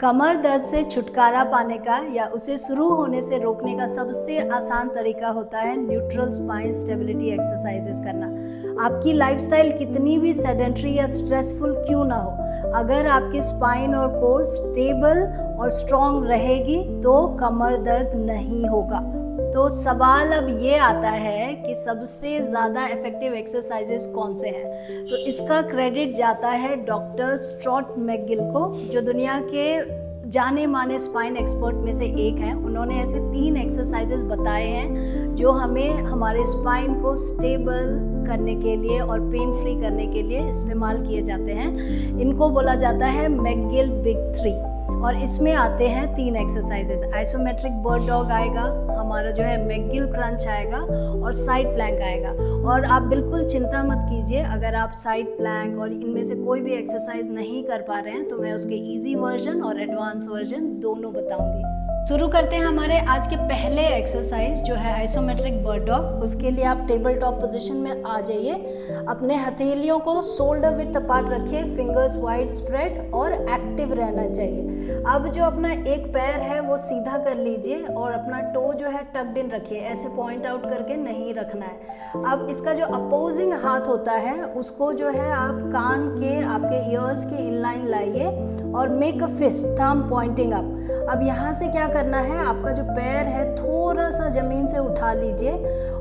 कमर दर्द से छुटकारा पाने का या उसे शुरू होने से रोकने का सबसे आसान तरीका होता है न्यूट्रल स्पाइन स्टेबिलिटी एक्सरसाइजेस करना। आपकी लाइफस्टाइल कितनी भी सेडेंट्री या स्ट्रेसफुल क्यों ना हो, अगर आपकी स्पाइन और कोर स्टेबल और स्ट्रॉन्ग रहेगी तो कमर दर्द नहीं होगा। तो सवाल अब ये आता है कि सबसे ज़्यादा इफ़ेक्टिव एक्सरसाइजेस कौन से हैं। तो इसका क्रेडिट जाता है डॉक्टर स्टुअर्ट मैकगिल को, जो दुनिया के जाने माने स्पाइन एक्सपर्ट में से एक हैं। उन्होंने ऐसे 3 एक्सरसाइजेस बताए हैं जो हमें हमारे स्पाइन को स्टेबल करने के लिए और पेन फ्री करने के लिए इस्तेमाल किए जाते हैं। इनको बोला जाता है मैकगिल बिग 3 और इसमें आते हैं 3 एक्सरसाइजेस। आइसोमेट्रिक बर्ड डॉग आएगा, हमारा जो है मैकगिल क्रंच आएगा और साइड प्लैंक आएगा। और आप बिल्कुल चिंता मत कीजिए, अगर आप साइड प्लैंक और इनमें से कोई भी एक्सरसाइज नहीं कर पा रहे हैं तो मैं उसके इजी वर्जन और एडवांस वर्जन दोनों बताऊंगी। शुरू करते हैं हमारे आज के पहले एक्सरसाइज जो है आइसोमेट्रिक बर्ड डॉग। उसके लिए आप टेबल टॉप पोजीशन में आ जाइए, अपने हथेलियों को शोल्डर विड्थ अपार्ट रखिए, फिंगर्स वाइड स्प्रेड और एक्टिव रहना चाहिए। अब जो अपना एक पैर है वो सीधा कर लीजिए और अपना टो जो है टक्ड इन रखिए, ऐसे पॉइंट आउट करके नहीं रखना है। अब इसका जो अपोजिंग हाथ होता है उसको जो है आप कान के आपके ईयर्स के इनलाइन लाइए और make a fist, thumb pointing up. अब यहाँ से क्या करना है, आपका जो पैर है थोड़ा सा ज़मीन से उठा लीजिए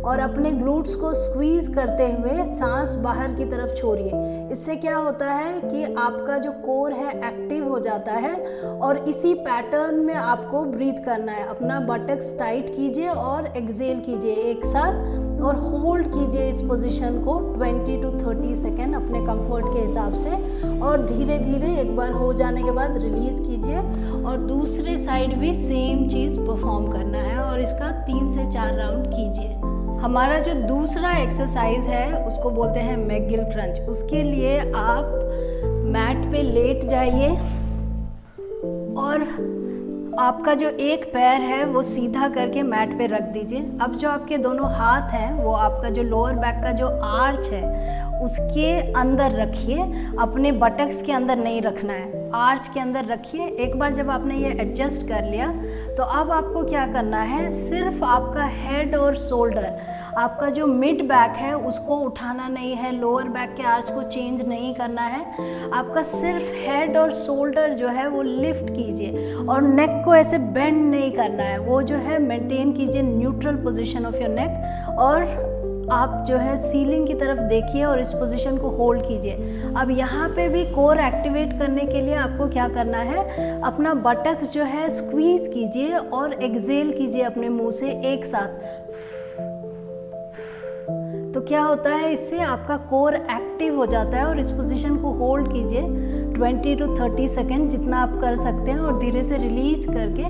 और अपने ग्लूट्स को स्क्वीज़ करते हुए सांस बाहर की तरफ छोड़िए। इससे क्या होता है कि आपका जो कोर है एक्टिव हो जाता है और इसी पैटर्न में आपको ब्रीथ करना है। अपना बटक्स टाइट कीजिए और एक्सेल कीजिए एक साथ और होल्ड कीजिए इस पोजीशन को 20 to 30 सेकेंड अपने कंफर्ट के हिसाब से, और धीरे धीरे एक बार हो जाने के बाद रिलीज़ कीजिए और दूसरे साइड भी सेम चीज़ परफॉर्म करना है और इसका 3 से 4 राउंड कीजिए। हमारा जो दूसरा एक्सरसाइज है उसको बोलते हैं मैकगिल क्रंच। उसके लिए आप मैट पे लेट जाइए और आपका जो एक पैर है वो सीधा करके मैट पे रख दीजिए। अब जो आपके दोनों हाथ हैं वो आपका जो लोअर बैक का जो आर्च है उसके अंदर रखिए, अपने बटक्स के अंदर नहीं रखना है, आर्च के अंदर रखिए। एक बार जब आपने ये एडजस्ट कर लिया तो अब आपको क्या करना है, सिर्फ आपका हेड और शोल्डर, आपका जो मिड बैक है उसको उठाना नहीं है, लोअर बैक के आर्च को चेंज नहीं करना है। आपका सिर्फ हेड और शोल्डर जो है वो लिफ्ट कीजिए और नेक को ऐसे बेंड नहीं करना है, वो जो है मेंटेन कीजिए neutral position of your neck. और आप जो है सीलिंग की तरफ देखिए और इस पोजीशन को होल्ड कीजिए। अब यहाँ पे भी कोर एक्टिवेट करने के लिए आपको क्या करना है, अपना बटक्स जो है स्क्वीज कीजिए और एक्सेल कीजिए अपने मुंह से एक साथ। तो क्या होता है, इससे आपका कोर एक्टिव हो जाता है और इस पोजीशन को होल्ड कीजिए 20 to 30 सेकेंड जितना आप कर सकते हैं और धीरे से रिलीज करके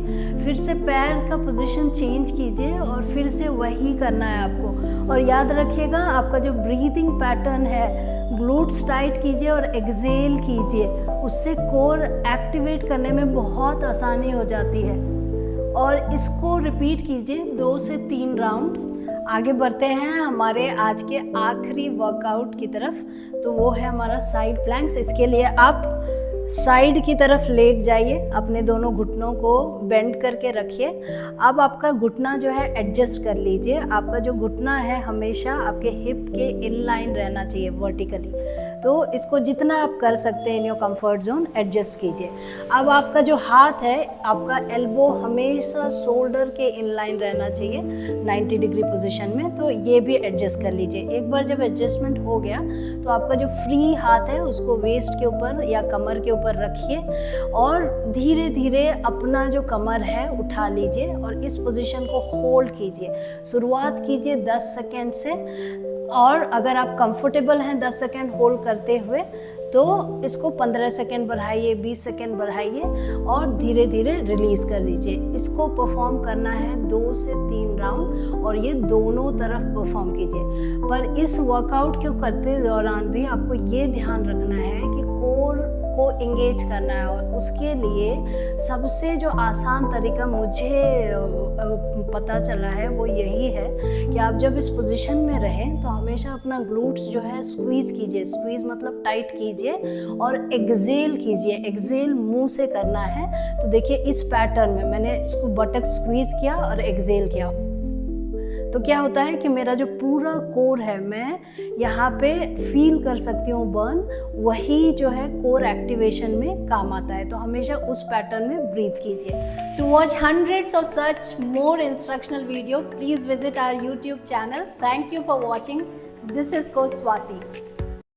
फिर से पैर का पोजीशन चेंज कीजिए और फिर से वही करना है आपको। और याद रखिएगा आपका जो ब्रीदिंग पैटर्न है, ग्लूट्स टाइट कीजिए और एक्सेल कीजिए, उससे कोर एक्टिवेट करने में बहुत आसानी हो जाती है। और इसको रिपीट कीजिए 2 से 3 राउंड। आगे बढ़ते हैं हमारे आज के आखिरी वर्कआउट की तरफ, तो वो है हमारा साइड प्लैंक्स। इसके लिए आप साइड की तरफ लेट जाइए, अपने दोनों घुटनों को बेंड करके रखिए। अब आपका घुटना जो है एडजस्ट कर लीजिए। आपका जो घुटना है हमेशा आपके हिप के इनलाइन रहना चाहिए वर्टिकली, तो इसको जितना आप कर सकते हैं in your comfort zone adjust कीजिए। अब आपका जो हाथ है, आपका एल्बो हमेशा शोल्डर के इनलाइन रहना चाहिए 90 डिग्री पोजीशन में, तो ये भी एडजस्ट कर लीजिए। एक बार जब एडजस्टमेंट हो गया तो आपका जो फ्री हाथ है उसको वेस्ट के ऊपर या कमर के ऊपर रखिए और धीरे धीरे अपना जो कमर है उठा लीजिए और इस पोजीशन को होल्ड कीजिए। शुरुआत कीजिए 10 सेकेंड से, और अगर आप कंफर्टेबल हैं 10 सेकेंड होल्ड करते हुए तो इसको 15 सेकेंड बढ़ाइए, 20 सेकेंड बढ़ाइए और धीरे धीरे रिलीज़ कर दीजिए। इसको परफॉर्म करना है 2 से 3 राउंड और ये दोनों तरफ परफॉर्म कीजिए। पर इस वर्कआउट को करते दौरान भी आपको ये ध्यान रखना है कि कोर को इंगेज करना है। और उसके लिए सबसे जो आसान तरीका मुझे पता चला है वो यही है कि आप जब इस पोजीशन में रहें तो हमेशा अपना ग्लूट्स जो है स्क्वीज़ कीजिए, स्क्वीज़ मतलब टाइट कीजिए और एक्सहेल कीजिए। एक्सहेल मुंह से करना है। तो देखिए इस पैटर्न में मैंने इसको बटक स्क्वीज़ किया और एक्सहेल किया, तो क्या होता है कि मेरा जो पूरा कोर है मैं यहाँ पे फील कर सकती हूँ बर्न, वही जो है कोर एक्टिवेशन में काम आता है। तो हमेशा उस पैटर्न में ब्रीथ कीजिए। To watch hundreds of such more instructional video, please visit our YouTube channel. Thank you for watching. This is Coach Swati.